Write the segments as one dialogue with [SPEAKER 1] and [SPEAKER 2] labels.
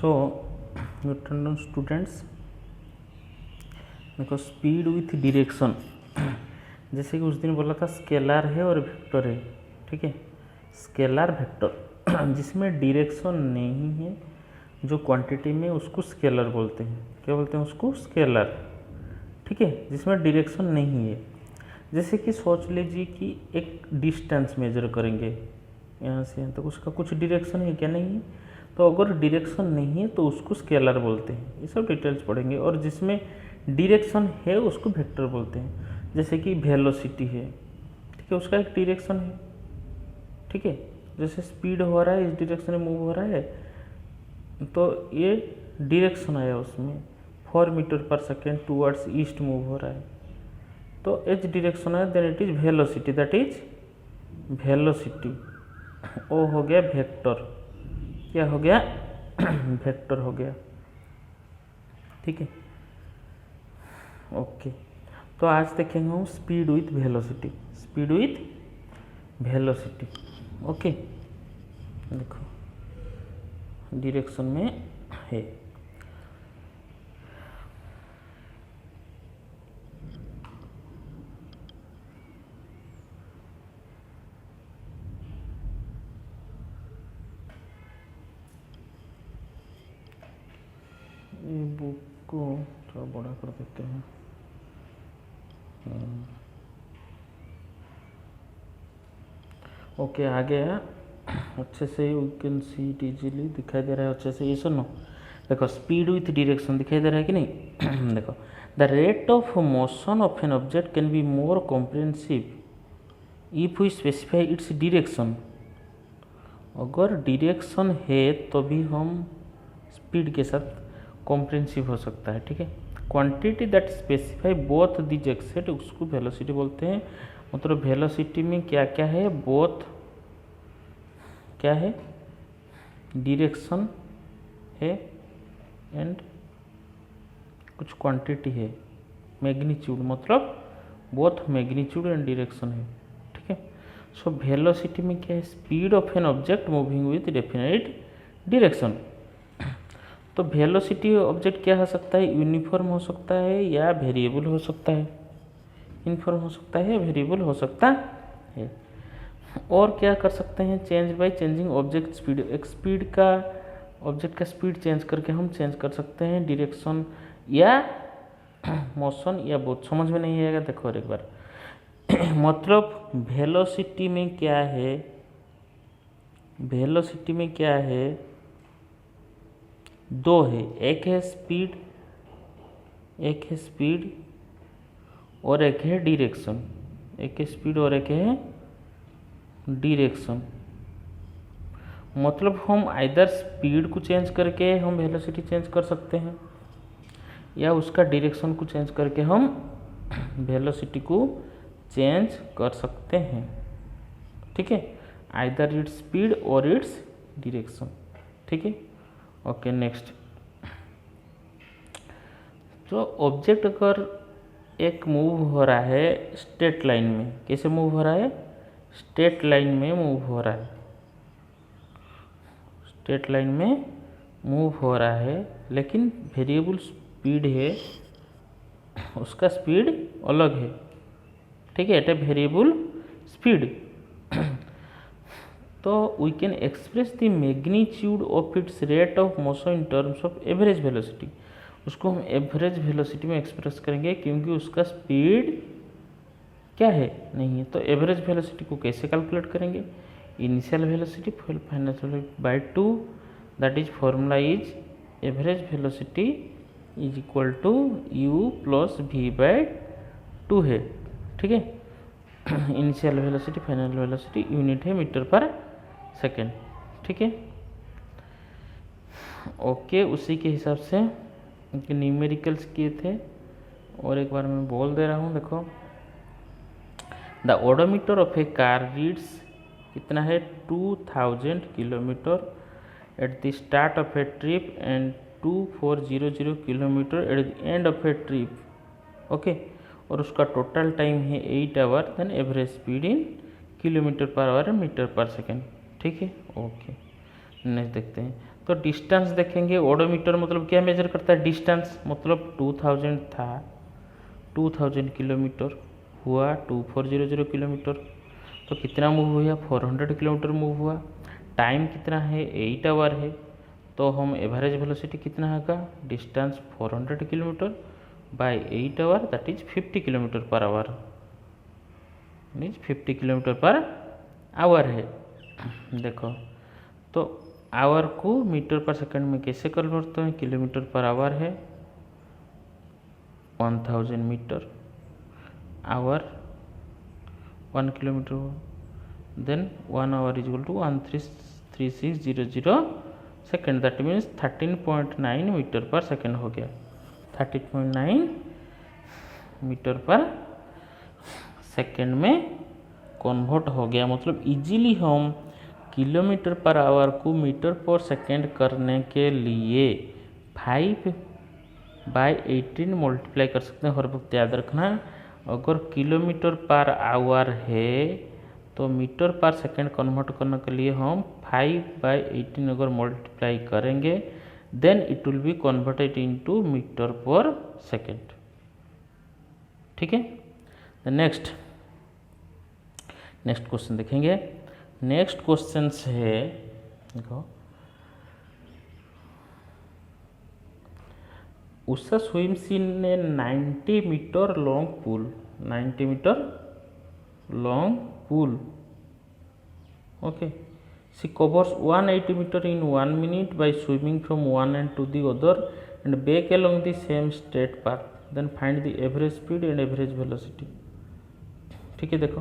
[SPEAKER 1] So good afternoon students. देखो speed with direction, जैसे कि उस दिन बोला था स्केलर है और वेक्टर है, ठीक है। स्केलर वेक्टर जिसमें डायरेक्शन नहीं है, जो क्वांटिटी में उसको स्केलर बोलते हैं। क्या बोलते हैं उसको? स्केलर, ठीक है, जिसमें डायरेक्शन नहीं है। जैसे कि सोच लीजिए कि एक डिस्टेंस मेजर करेंगे यहाँ से यहाँ तक, उसका कुछ डायरेक्शन है क्या? नहीं है। तो अगर डायरेक्शन नहीं है तो उसको स्केलर बोलते हैं। ये सब डिटेल्स पढ़ेंगे। और जिसमें डायरेक्शन है उसको वेक्टर बोलते हैं। जैसे कि वेलोसिटी है, ठीक है, उसका एक डायरेक्शन है, ठीक है। जैसे स्पीड हो रहा है, इस डायरेक्शन में मूव हो रहा है, तो ये डायरेक्शन आया उसमें। 4 metre per second towards east move हो रहा है, तो एच डायरेक्शन है, then it is velocity, that is velocity. ओ हो गया वेक्टर। क्या हो गया? वेक्टर हो गया, ठीक है। ओके, तो आज देखेंगे हम speed with velocity. Speed with velocity, okay. देखो डायरेक्शन में है, बुक को थोड़ा बड़ा कर देते हैं। ओके, आ गया अच्छे से। You can see it easily, दिखाई दे रहा है अच्छे से। ये सुनो, देखो स्पीड विथ डायरेक्शन दिखाई दे रहा है कि नहीं? देखो, the rate of motion of an object can be more comprehensive if we specify its direction. अगर डायरेक्शन है तो भी हम स्पीड के साथ कॉम्प्रिहेंसिव हो सकता है, ठीक है। Quantity that specify both these एक्सेट उसको वेलोसिटी बोलते हैं। मतलब वेलोसिटी में क्या क्या है? बोथ क्या है? डायरेक्शन है एंड कुछ क्वांटिटी है, मैग्नीट्यूड, मतलब बोथ मैग्नीट्यूड एंड डायरेक्शन है, ठीक है। सो वेलोसिटी में क्या है? Speed of an object moving with definite direction. तो वेलोसिटी ऑब्जेक्ट क्या हो सकता है? यूनिफॉर्म हो सकता है या वेरिएबल हो सकता है। यूनिफॉर्म हो सकता है या वेरिएबल हो सकता है। और क्या कर सकते हैं? Change by changing object speed. एक स्पीड का, ऑब्जेक्ट का स्पीड चेंज करके हम चेंज कर सकते हैं डायरेक्शन या मोशन या बोथ। समझ में नहीं आएगा? देखो और एक बार मतलब वेलोसिटी में क्या है? वेलोसिटी में क्या है? दो है, एक है स्पीड, एक है स्पीड और एक है डायरेक्शन। एक है स्पीड और एक है डायरेक्शन। मतलब हम आइदर स्पीड को चेंज करके हम वेलोसिटी चेंज कर सकते हैं, या उसका डायरेक्शन को चेंज करके हम वेलोसिटी को चेंज कर सकते हैं, ठीक है। आइदर इट्स स्पीड और इट्स डायरेक्शन, ठीक है। Okay, next. तो ऑब्जेक्ट अगर एक मूव हो रहा है स्ट्रेट लाइन में, कैसे मूव हो रहा है? स्ट्रेट लाइन में मूव हो रहा है, स्ट्रेट लाइन में मूव हो रहा है, लेकिन वेरिएबल स्पीड है, उसका स्पीड अलग है, ठीक है, एट ए वेरिएबल स्पीड। तो we can express the magnitude of its rate of motion in terms of average velocity. उसको हम एवरेज वेलोसिटी में एक्सप्रेस करेंगे, क्योंकि उसका स्पीड क्या है? नहीं है। तो एवरेज वेलोसिटी को कैसे कैलकुलेट करेंगे? Initial velocity final velocity by 2, that is formula is average velocity is equal to u plus v by 2 है, ठीक है। Initial velocity final velocity unit है मीटर पर सेकेंड, ठीक है। ओके, उसी के हिसाब से न्यूमेरिकल्स किए थे, और एक बार मैं बोल दे रहा हूँ। देखो, the odometer of a car reads कितना है? 2000 kilometre at the start of a trip and 2400 kilometre at the end of a trip, okay. और उसका टोटल टाइम है 8 hour, then average speed in kilometre per hour metre per second, ठीक है। Okay, next देखते हैं। तो distance देखेंगे, odometer मतलब क्या मेजर करता है, डिस्टेंस, मतलब 2000 था, 2000 किलोमीटर हुआ 2400 किलोमीटर, तो कितना मूव हुआ, 400 किलोमीटर मूव हुआ। टाइम कितना है, 8 आवर है, तो हम एवरेज वेलोसिटी कितना होगा, distance 400 kilometre by 8 hour, that is 50 kilometre per hour, means 50 kilometre per hour है। देखो तो आवर को मीटर पर सेकंड में कैसे कन्वर्ट करते हैं, किलोमीटर पर आवर है 1000 metre, hour 1 kilometre, then 1 hour is equal to 133600 second, that means 13.9 metre per second हो गया, 13.9 मीटर पर सेकेंड में कन्वर्ट हो गया। मतलब इजीली हम किलोमीटर पर आवर को मीटर पर सेकेंड करने के लिए 5/18 मल्टीप्लाई कर सकते हैं। हर वक्त याद रखना, अगर किलोमीटर पर आवर है तो मीटर पर सेकेंड कन्वर्ट करने के लिए हम 5/18 अगर मल्टीप्लाई करेंगे, then it will be converted into metre per second. ठीक है, नेक्स्ट क्वेश्चन देखेंगे। नेक्स्ट क्वेश्चन है, देखो Usha swims in a 90 metre long pool, 90 metre long pool, okay, she covers 180 meter in 1 minute by swimming from one end to the other and back along the same straight path, then find the average speed and average velocity। ठीक है, देखो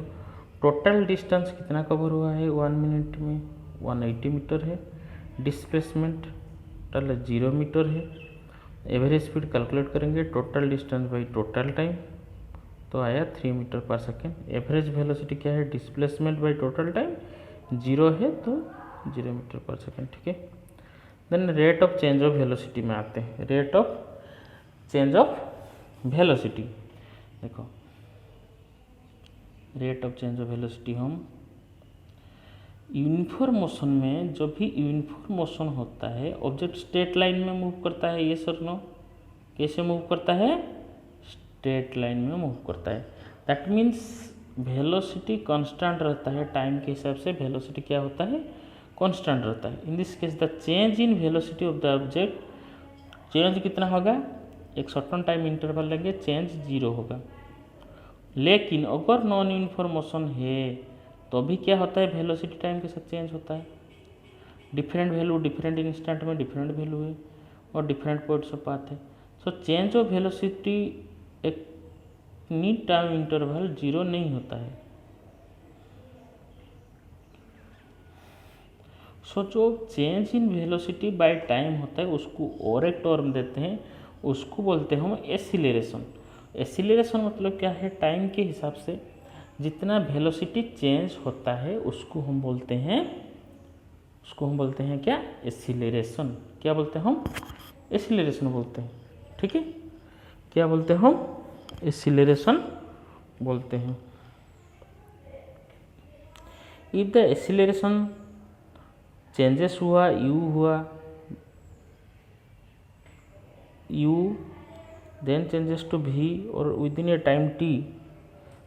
[SPEAKER 1] total distance कितना cover हुआ है 1 minute में, 180 metre है, displacement total 0 metre है, average speed calculate करेंगे total distance by total time, तो आया 3 metre per second. Average velocity क्या है, डिस्प्लेसमेंट बाई टोटल टाइम 0 है तो 0 मीटर पर सेकेंड। ठीक है, then rate of change of velocity में आते हैं। Rate of change of velocity, देखो rate of change of velocity हम यूनिफॉर्म मोशन में, जब भी यूनिफॉर्म मोशन होता है ऑब्जेक्ट स्ट्रेट लाइन में मूव करता है, ये सर नो, कैसे मूव करता है, स्ट्रेट लाइन में मूव करता है, दैट मीन्स वेलोसिटी कांस्टेंट रहता है, टाइम के हिसाब से वेलोसिटी क्या होता है, कांस्टेंट रहता है। In this case the change in velocity of the object, change कितना होगा, एक सर्टेन टाइम इंटरवल लेंगे, चेंज 0 होगा। लेकिन अगर नॉन यूनिफॉर्म मोशन है तो भी क्या होता है, वेलोसिटी टाइम के साथ चेंज होता है, डिफरेंट वैल्यू डिफरेंट इंस्टेंट में डिफरेंट वैल्यू है और डिफरेंट पॉइंट्स ऑफ पाथ है। सो चेंज ऑफ वेलोसिटी एक नीड टाइम इंटरवल 0 नहीं होता है। सो जो change in velocity by time होता है उसको और एक टर्म देते हैं, उसको बोलते हैं हम एसिलेरेशन। एसिलेरेशन मतलब क्या है, टाइम के हिसाब से जितना वेलोसिटी चेंज होता है उसको हम बोलते हैं क्या, एसिलेरेशन। क्या बोलते हैं हम, एसिलेरेशन बोलते हैं। ठीक है, क्या बोलते हैं हम, एसिलेरेशन बोलते हैं। इफ द एसिलेरेशन चेंजेस हुआ, u then changes to v और within a time t,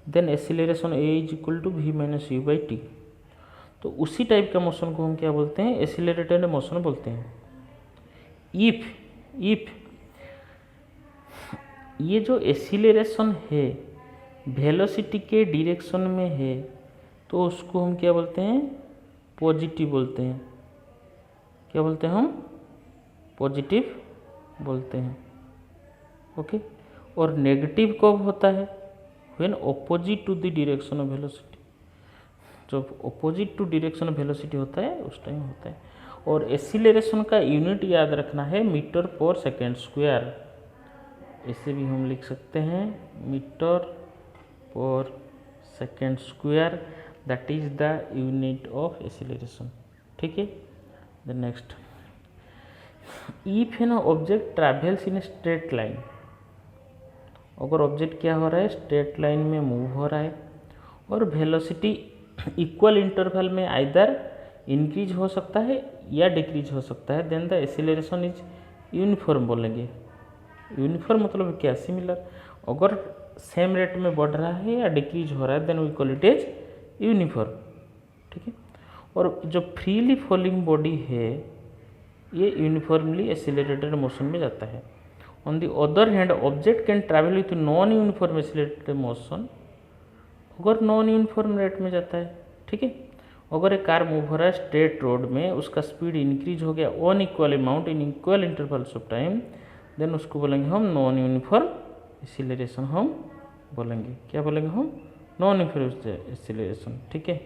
[SPEAKER 1] then acceleration a is equal to v minus u by t. तो उसी टाइप का मोशन को हम क्या बोलते हैं, एसिलेरेटेड मोशन बोलते हैं। इफ ये जो एसिलेरेशन है वेलोसिटी के डायरेक्शन में है तो उसको हम क्या बोलते हैं, पॉजिटिव बोलते हैं। क्या बोलते हैं हम, पॉजिटिव बोलते हैं। ओके, और नेगेटिव कब होता है, when opposite to the direction of velocity, जब opposite to direction of velocity होता है उस टाइम होता है। और एसिलेरेशन का यूनिट याद रखना है मीटर पर सेकेंड स्क्वायर, इसे भी हम लिख सकते हैं metre per second square, that is the unit of acceleration. ठीक है, the next, if an object travels in straight line, अगर ऑब्जेक्ट क्या हो रहा है, स्ट्रेट लाइन में मूव हो रहा है और वेलोसिटी इक्वल इंटरवल में आइदर इंक्रीज हो सकता है या डिक्रीज हो सकता है, देन द एसिलेरेशन इज यूनिफॉर्म बोलेंगे। यूनिफॉर्म मतलब क्या, सिमिलर। अगर सेम रेट में बढ़ रहा है या डिक्रीज हो रहा है then we call it as uniform, ठीक है। और जो फ्रीली फॉलिंग बॉडी है ये यूनिफॉर्मली एसिलेटेड मोशन में जाता है। On the other hand object can travel with non uniform acylated motion, अगर नॉन यूनिफॉर्म रेट में जाता है, ठीक है। अगर एक कार मूव हो रहा है स्ट्रेट रोड में, उसका स्पीड इंक्रीज हो गया on equal amount in equal intervals of time, then उसको बोलेंगे हम नॉन यूनिफॉर्म एसिलेरेशन, हम बोलेंगे क्या बोलेंगे हम, नॉन यूनिफॉर्म एसिलेरेशन, ठीक है।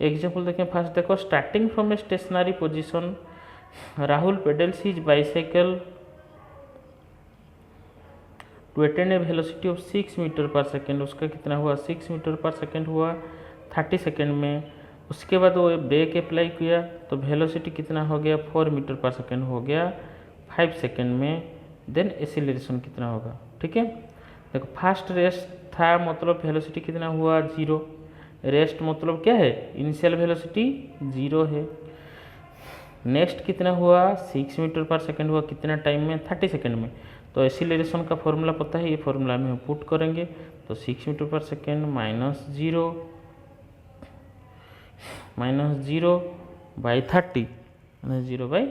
[SPEAKER 1] एग्जाम्पल देखें, फर्स्ट देखो, starting from a stationary position Rahul pedals his bicycle to attain a velocity of 6 metre per second, उसका कितना हुआ 6 मीटर पर सेकेंड हुआ 30 सेकेंड में। उसके बाद वो ब्रेक अप्लाई किया तो वेलोसिटी कितना हो गया 4 मीटर पर सेकेंड हो गया 5 सेकेंड में, देन एसिलेरेशन कितना होगा, ठीक है। देखो फास्ट रेस्ट था मतलब वेलोसिटी कितना हुआ 0, रेस्ट मतलब क्या है, इनिशियल वेलोसिटी 0 है। नेक्स्ट कितना हुआ 6 मीटर पर सेकेंड हुआ कितना टाइम में 30 सेकेंड में। तो एसिलेरेशन का फॉर्मूला पता है, ये फॉर्मूला में हम पुट करेंगे तो 6 metre per second minus zero by 30, 0 by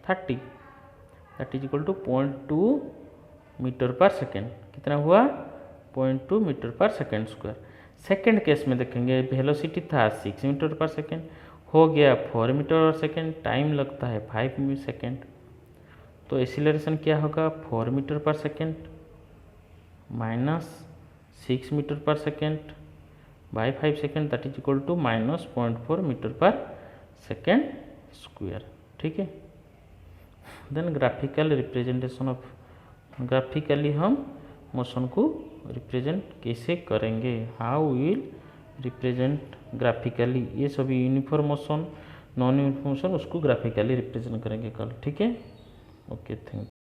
[SPEAKER 1] 30 that is equal to 0.2 metre per second, कितना हुआ 0.2 metre per second square. Second case में देखेंगे वेलोसिटी था 6 मीटर पर सेकेंड हो गया 4 मीटर पर सेकेंड, टाइम लगता है 5 सेकेंड, तो एसिलेरेशन क्या होगा 4 metre per second minus 6 metre per second by 5 second that is equal to minus 0.4 metre per second square, ठीक है। Then graphical representation of, graphically हम मोशन को रिप्रेजेंट कैसे करेंगे, हाउ विल रिप्रेजेंट ग्राफिकली, ये सभी uniform motion non uniform motion उसको graphically represent करेंगे कल, ठीक है। Okay, thank you.